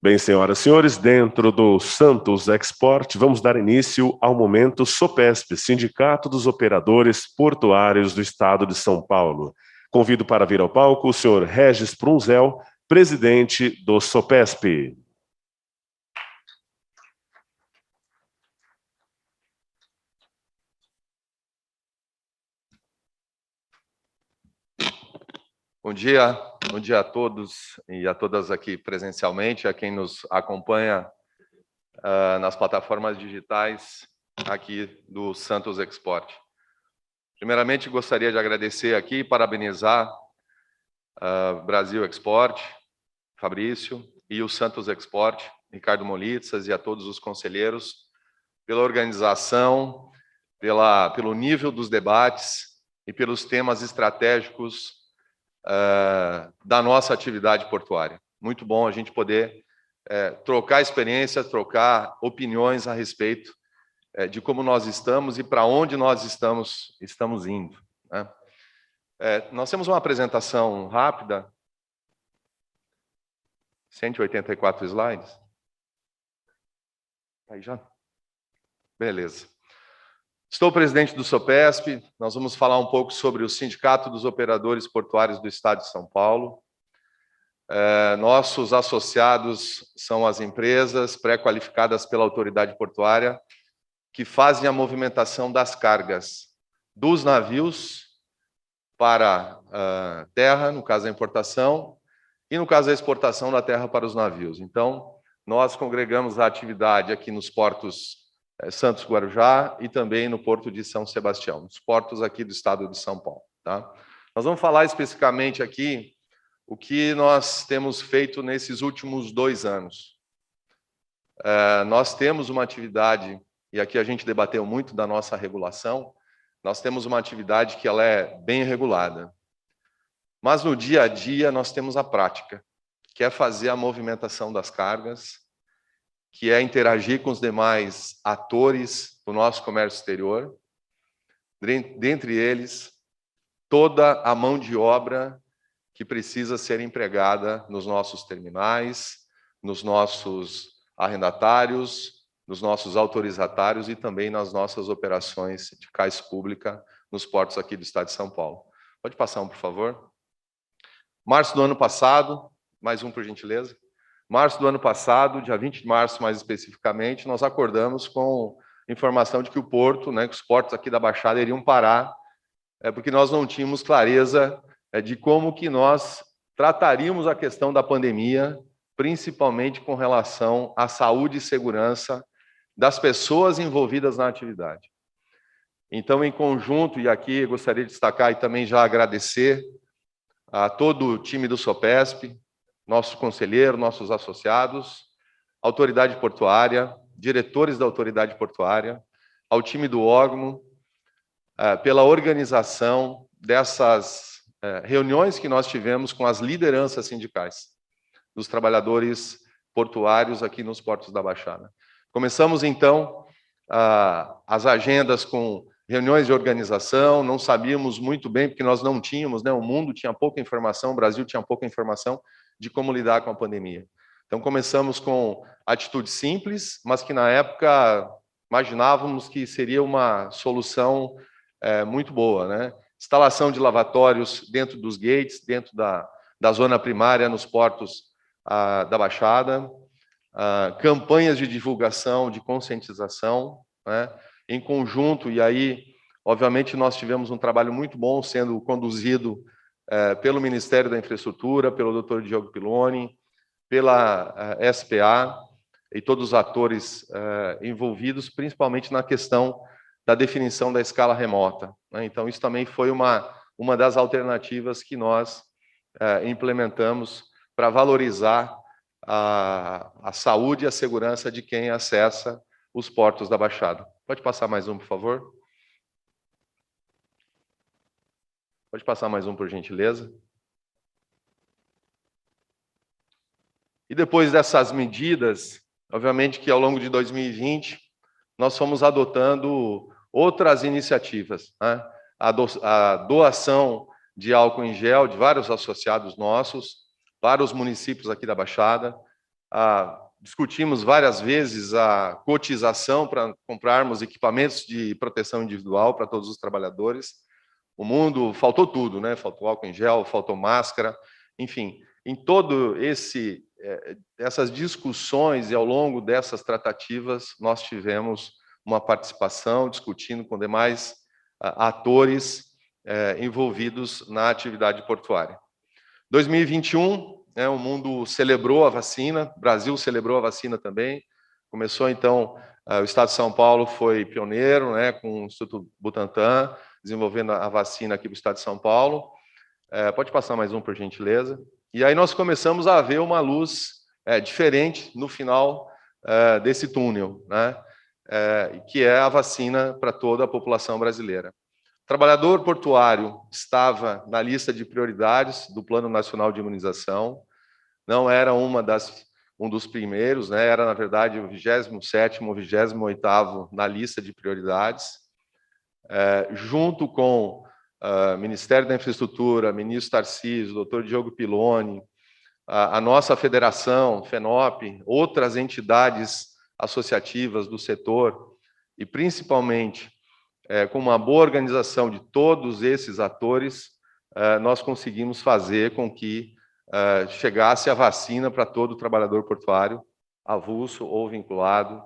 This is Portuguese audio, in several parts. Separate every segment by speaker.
Speaker 1: Bem, senhoras e senhores, dentro do Santos Export, vamos dar início ao momento SOPESP, Sindicato dos Operadores Portuários do Estado de São Paulo. Convido para vir ao palco o senhor Regis Prunzel, presidente do SOPESP.
Speaker 2: Bom dia a todos e a todas aqui presencialmente, a quem nos acompanha nas plataformas digitais aqui do Santos Export. Primeiramente, gostaria de agradecer aqui e parabenizar Brasil Export, Fabrício, e o Santos Export, Ricardo Molitsas, e a todos os conselheiros, pela organização, pelo nível dos debates e pelos temas estratégicos da nossa atividade portuária. Muito bom a gente poder trocar experiências, trocar opiniões a respeito de como nós estamos e para onde nós estamos indo, né? Nós temos uma apresentação rápida, 184 slides. Aí já? Beleza. Estou presidente do SOPESP, nós vamos falar um pouco sobre o Sindicato dos Operadores Portuários do Estado de São Paulo. Nossos associados são as empresas pré-qualificadas pela autoridade portuária que fazem a movimentação das cargas dos navios para a terra, no caso a importação, e no caso a exportação da terra para os navios. Então, nós congregamos a atividade aqui nos portos Santos Guarujá e também no Porto de São Sebastião, nos portos aqui do estado de São Paulo. Tá? Nós vamos falar especificamente aqui o que nós temos feito nesses últimos 2 anos. Nós temos uma atividade, e aqui a gente debateu muito da nossa regulação, nós temos uma atividade que ela é bem regulada. Mas no dia a dia nós temos a prática, que é fazer a movimentação das cargas, que é interagir com os demais atores do nosso comércio exterior, dentre eles, toda a mão de obra que precisa ser empregada nos nossos terminais, nos nossos arrendatários, nos nossos autorizatários e também nas nossas operações de cais pública nos portos aqui do estado de São Paulo. Pode passar por favor. Março do ano passado, mais um por gentileza. Março do ano passado, dia 20 de março mais especificamente, nós acordamos com informação de que o porto, que os portos aqui da Baixada iriam parar, porque nós não tínhamos clareza de como que nós trataríamos a questão da pandemia, principalmente com relação à saúde e segurança das pessoas envolvidas na atividade. Então, em conjunto, e aqui eu gostaria de destacar e também já agradecer a todo o time do SOPESP, nossos conselheiros, nossos associados, autoridade portuária, diretores da autoridade portuária, ao time do órgão, pela organização dessas reuniões que nós tivemos com as lideranças sindicais dos trabalhadores portuários aqui nos portos da Baixada. Começamos, então, as agendas com reuniões de organização, não sabíamos muito bem, porque nós não tínhamos, o mundo tinha pouca informação, o Brasil tinha pouca informação de como lidar com a pandemia. Então, começamos com atitude simples, mas que, na época, imaginávamos que seria uma solução muito boa, Instalação de lavatórios dentro dos gates, dentro da zona primária, nos portos da Baixada, campanhas de divulgação, de conscientização, em conjunto, e aí, obviamente, nós tivemos um trabalho muito bom sendo conduzido pelo Ministério da Infraestrutura, pelo Dr. Diogo Piloni, pela SPA e todos os atores envolvidos, principalmente na questão da definição da escala remota. Então, isso também foi uma das alternativas que nós implementamos para valorizar a saúde e a segurança de quem acessa os portos da Baixada. Pode passar mais um, por favor? Pode passar mais um, por gentileza? E depois dessas medidas, obviamente que ao longo de 2020, nós fomos adotando outras iniciativas, a doação de álcool em gel de vários associados nossos para os municípios aqui da Baixada, discutimos várias vezes a cotização para comprarmos equipamentos de proteção individual para todos os trabalhadores. O mundo faltou tudo, né? Faltou álcool em gel, faltou máscara, enfim, em todo essas discussões e ao longo dessas tratativas nós tivemos uma participação discutindo com demais atores envolvidos na atividade portuária. 2021, o mundo celebrou a vacina, o Brasil celebrou a vacina também. Começou, então, o Estado de São Paulo foi pioneiro, com o Instituto Butantan, desenvolvendo a vacina aqui para o Estado de São Paulo. Pode passar mais um, por gentileza. E aí nós começamos a ver uma luz diferente no final desse túnel, que é a vacina para toda a população brasileira. O trabalhador portuário estava na lista de prioridades do Plano Nacional de Imunização, não era um dos primeiros, era, na verdade, o 27º ou 28º na lista de prioridades, junto com o Ministério da Infraestrutura, ministro Tarcísio, doutor Diogo Piloni, a nossa federação, FENOP, outras entidades associativas do setor, e principalmente com uma boa organização de todos esses atores, nós conseguimos fazer com que chegasse a vacina para todo trabalhador portuário, avulso ou vinculado,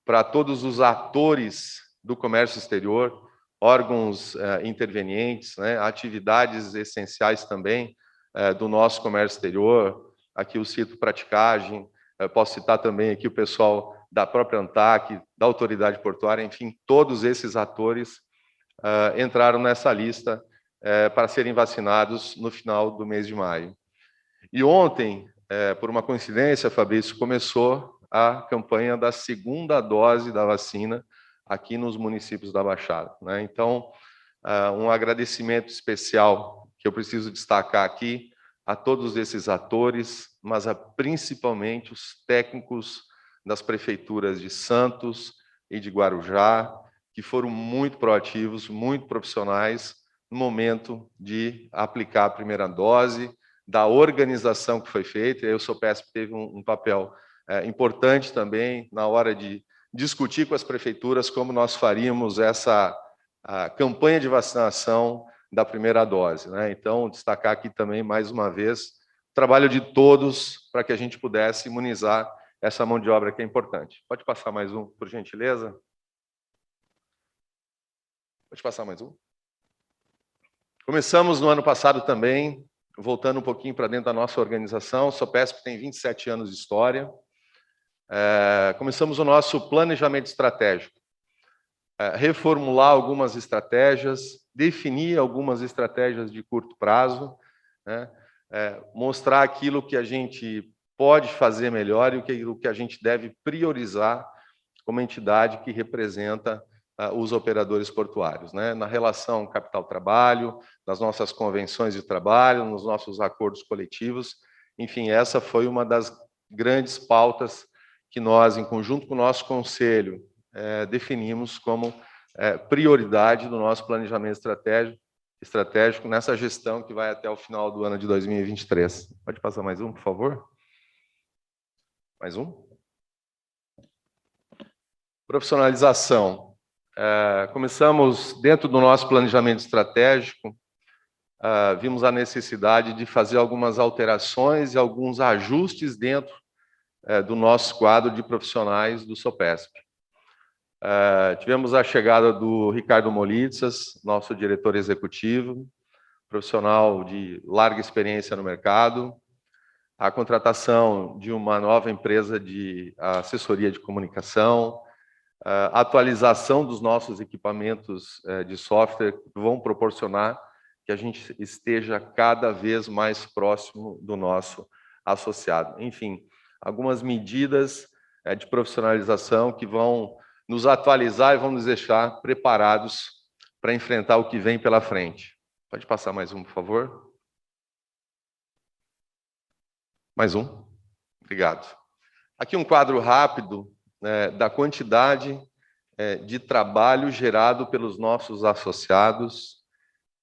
Speaker 2: para todos os atores do comércio exterior, órgãos intervenientes, atividades essenciais também do nosso comércio exterior. Aqui eu cito praticagem, posso citar também aqui o pessoal da própria ANTAC, da Autoridade Portuária, enfim, todos esses atores entraram nessa lista para serem vacinados no final do mês de maio. E ontem, por uma coincidência, Fabrício, começou a campanha da segunda dose da vacina aqui nos municípios da Baixada. Então, um agradecimento especial que eu preciso destacar aqui a todos esses atores, mas principalmente os técnicos das prefeituras de Santos e de Guarujá, que foram muito proativos, muito profissionais no momento de aplicar a primeira dose, da organização que foi feita. E aí o SOPESP teve um papel importante também na hora de discutir com as prefeituras como nós faríamos essa campanha de vacinação da primeira dose. Então, destacar aqui também, mais uma vez, o trabalho de todos para que a gente pudesse imunizar essa mão de obra que é importante. Pode passar mais um, por gentileza? Pode passar mais um? Começamos no ano passado também, voltando um pouquinho para dentro da nossa organização, o SOPESP tem 27 anos de história. Começamos o nosso planejamento estratégico. Reformular algumas estratégias, definir algumas estratégias de curto prazo, mostrar aquilo que a gente pode fazer melhor e o que a gente deve priorizar como entidade que representa os operadores portuários, na relação capital-trabalho, nas nossas convenções de trabalho, nos nossos acordos coletivos. Enfim, essa foi uma das grandes pautas que nós, em conjunto com o nosso conselho, definimos como prioridade do nosso planejamento estratégico nessa gestão que vai até o final do ano de 2023. Pode passar mais um, por favor? Mais um? Profissionalização. Começamos, dentro do nosso planejamento estratégico, vimos a necessidade de fazer algumas alterações e alguns ajustes dentro do nosso quadro de profissionais do SOPESP. Tivemos a chegada do Ricardo Molitsas, nosso diretor executivo, profissional de larga experiência no mercado, a contratação de uma nova empresa de assessoria de comunicação, a atualização dos nossos equipamentos de software que vão proporcionar que a gente esteja cada vez mais próximo do nosso associado. Enfim, algumas medidas de profissionalização que vão nos atualizar e vão nos deixar preparados para enfrentar o que vem pela frente. Pode passar mais um, por favor? Mais um. Obrigado. Aqui um quadro rápido da quantidade de trabalho gerado pelos nossos associados,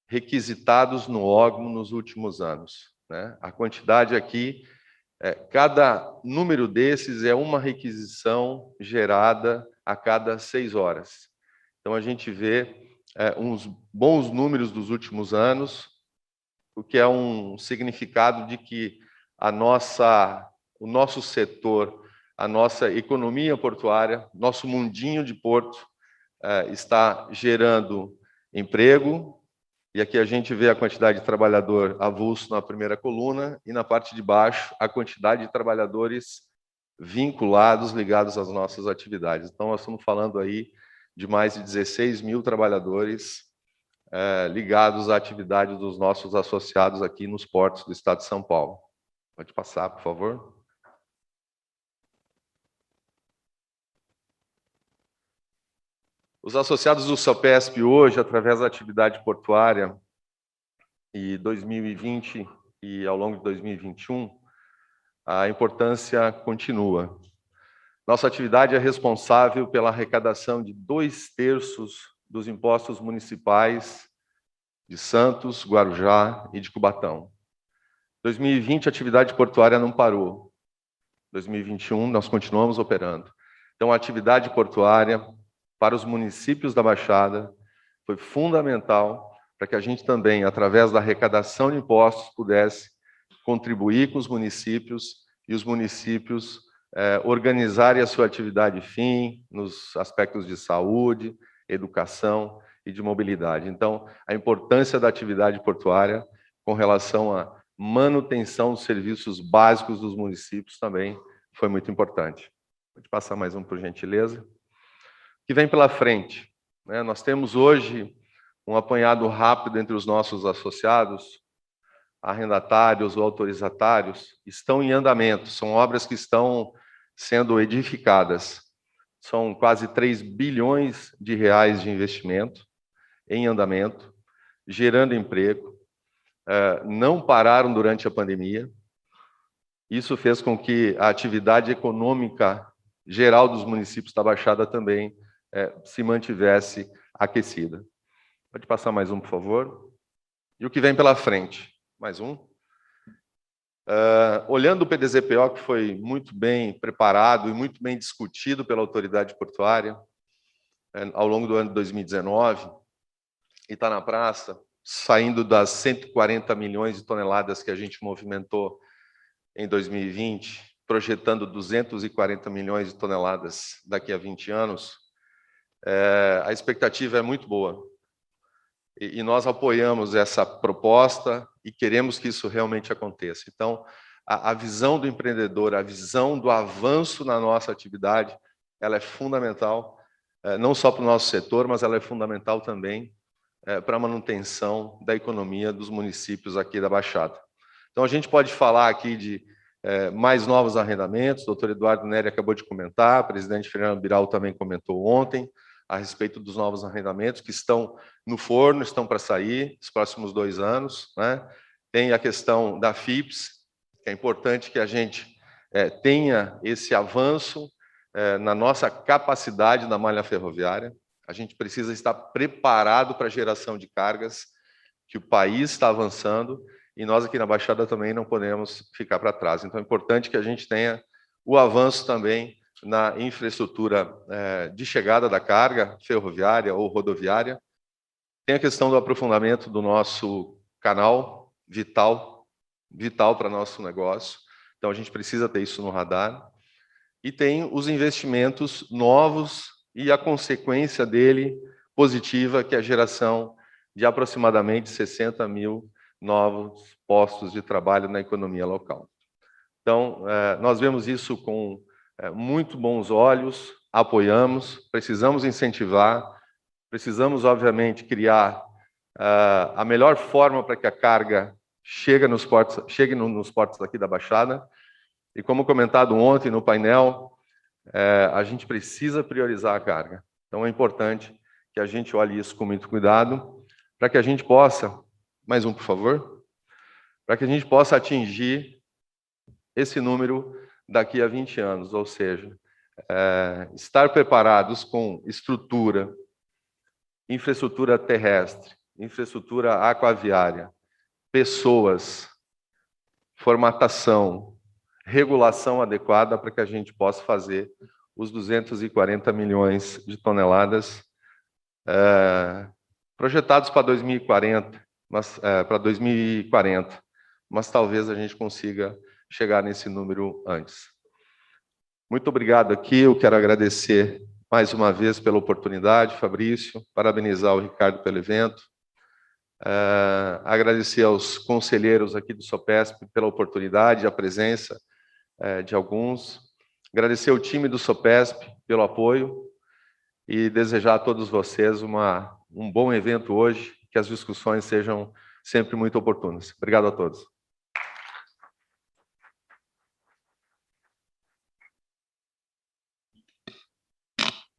Speaker 2: requisitados no órgão nos últimos anos. A quantidade aqui Cada número desses é uma requisição gerada a cada 6 horas. Então, a gente vê uns bons números dos últimos anos, o que é um significado de que o nosso setor, a nossa economia portuária, nosso mundinho de porto, está gerando emprego, e aqui a gente vê a quantidade de trabalhador avulso na primeira coluna, e na parte de baixo, a quantidade de trabalhadores vinculados, ligados às nossas atividades. Então, nós estamos falando aí de mais de 16 mil trabalhadores ligados à atividade dos nossos associados aqui nos portos do Estado de São Paulo. Pode passar, por favor. Os associados do SOPESP hoje, através da atividade portuária, e 2020 e ao longo de 2021, a importância continua. Nossa atividade é responsável pela arrecadação de 2/3 dos impostos municipais de Santos, Guarujá e de Cubatão. 2020, a atividade portuária não parou. 2021, nós continuamos operando. Então, a atividade portuária para os municípios da Baixada foi fundamental para que a gente também, através da arrecadação de impostos, pudesse contribuir com os municípios e os municípios organizarem a sua atividade fim nos aspectos de saúde, educação e de mobilidade. Então, a importância da atividade portuária com relação à manutenção dos serviços básicos dos municípios também foi muito importante. Pode passar mais um, por gentileza. O que vem pela frente? Nós temos hoje um apanhado rápido entre os nossos associados, arrendatários ou autorizatários, estão em andamento, são obras que estão sendo edificadas. São quase 3 bilhões de reais de investimento em andamento, gerando emprego, não pararam durante a pandemia. Isso fez com que a atividade econômica geral dos municípios da Baixada também se mantivesse aquecida. Pode passar mais um, por favor. E o que vem pela frente? Mais um. Olhando o PDZPO, que foi muito bem preparado e muito bem discutido pela autoridade portuária ao longo do ano de 2019, e está na praça, saindo das 140 milhões de toneladas que a gente movimentou em 2020, projetando 240 milhões de toneladas daqui a 20 anos, a expectativa é muito boa. E nós apoiamos essa proposta e queremos que isso realmente aconteça. Então, a visão do empreendedor, a visão do avanço na nossa atividade, ela é fundamental, não só para o nosso setor, mas ela é fundamental também para a manutenção da economia dos municípios aqui da Baixada. Então, a gente pode falar aqui de mais novos arrendamentos, o doutor Eduardo Neri acabou de comentar, o presidente Fernando Biral também comentou ontem, a respeito dos novos arrendamentos que estão no forno, estão para sair nos próximos 2 anos. Tem a questão da FIPS, que é importante que a gente tenha esse avanço na nossa capacidade da malha ferroviária. A gente precisa estar preparado para a geração de cargas, que o país está avançando, e nós aqui na Baixada também não podemos ficar para trás. Então, é importante que a gente tenha o avanço também na infraestrutura de chegada da carga ferroviária ou rodoviária. Tem a questão do aprofundamento do nosso canal, vital para nosso negócio. Então, a gente precisa ter isso no radar. E tem os investimentos novos e a consequência dele positiva, que é a geração de aproximadamente 60 mil novos postos de trabalho na economia local. Então, nós vemos isso com muito bons olhos, apoiamos, precisamos incentivar, precisamos, obviamente, criar a melhor forma para que a carga chegue nos portos aqui da Baixada. E como comentado ontem no painel, a gente precisa priorizar a carga. Então, é importante que a gente olhe isso com muito cuidado, para que a gente possa, mais um, por favor, para que a gente possa atingir esse número daqui a 20 anos, ou seja, estar preparados com estrutura, infraestrutura terrestre, infraestrutura aquaviária, pessoas, formatação, regulação adequada para que a gente possa fazer os 240 milhões de toneladas projetados para 2040, mas talvez a gente consiga chegar nesse número antes. Muito obrigado aqui, eu quero agradecer mais uma vez pela oportunidade, Fabrício, parabenizar o Ricardo pelo evento, agradecer aos conselheiros aqui do SOPESP pela oportunidade, a presença de alguns, agradecer ao time do SOPESP pelo apoio e desejar a todos vocês um bom evento hoje, que as discussões sejam sempre muito oportunas. Obrigado a todos.